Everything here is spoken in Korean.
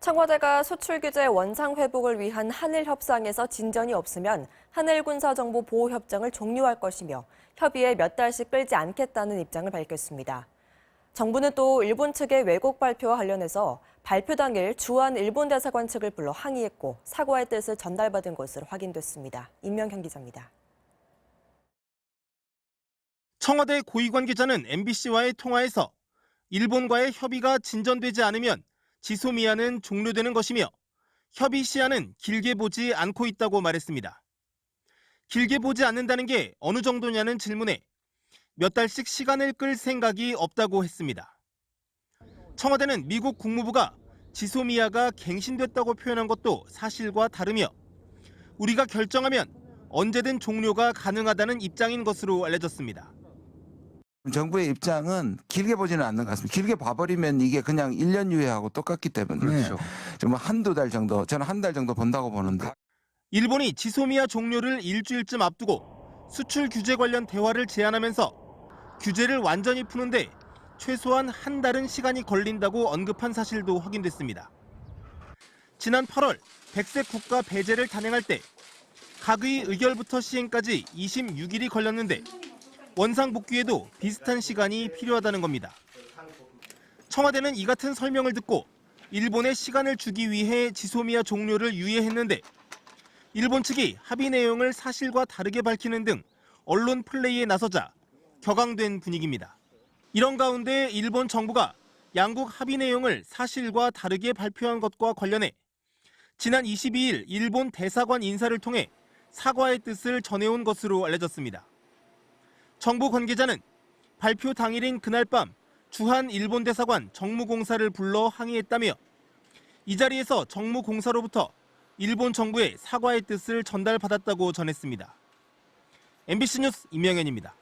청와대가 수출 규제 원상 회복을 위한 한일 협상에서 진전이 없으면 한일 군사정보 보호 협정을 종료할 것이며 협의에 몇 달씩 끌지 않겠다는 입장을 밝혔습니다. 정부는 또 일본 측의 왜곡 발표와 관련해서 발표 당일 주한 일본 대사관 측을 불러 항의했고 사과의 뜻을 전달받은 것으로 확인됐습니다. 임명현 기자입니다. 청와대 고위 관계자는 MBC와의 통화에서 일본과의 협의가 진전되지 않으면 지소미아는 종료되는 것이며 협의 시한은 길게 보지 않고 있다고 말했습니다. 길게 보지 않는다는 게 어느 정도냐는 질문에 몇 달씩 시간을 끌 생각이 없다고 했습니다. 청와대는 미국 국무부가 지소미아가 갱신됐다고 표현한 것도 사실과 다르며 우리가 결정하면 언제든 종료가 가능하다는 입장인 것으로 알려졌습니다. 정부의 입장은 길게 보지는 않는 것 같습니다. 길게 봐버리면 이게 그냥 1년 유예하고 똑같기 때문에 그렇죠. 좀 한두 달 정도, 저는 한 달 정도 본다고 보는데. 일본이 지소미아 종료를 일주일쯤 앞두고 수출 규제 관련 대화를 제안하면서 규제를 완전히 푸는데 최소한 한 달은 시간이 걸린다고 언급한 사실도 확인됐습니다. 지난 8월 백색 국가 배제를 단행할 때 각의 의결부터 시행까지 26일이 걸렸는데 원상 복귀에도 비슷한 시간이 필요하다는 겁니다. 청와대는 이 같은 설명을 듣고 일본에 시간을 주기 위해 지소미아 종료를 유예했는데 일본 측이 합의 내용을 사실과 다르게 밝히는 등 언론 플레이에 나서자 격앙된 분위기입니다. 이런 가운데 일본 정부가 양국 합의 내용을 사실과 다르게 발표한 것과 관련해 지난 22일 일본 대사관 인사를 통해 사과의 뜻을 전해온 것으로 알려졌습니다. 정부 관계자는 발표 당일인 그날 밤 주한 일본 대사관 정무공사를 불러 항의했다며 이 자리에서 정무공사로부터 일본 정부에 사과의 뜻을 전달받았다고 전했습니다. MBC 뉴스 임명현입니다.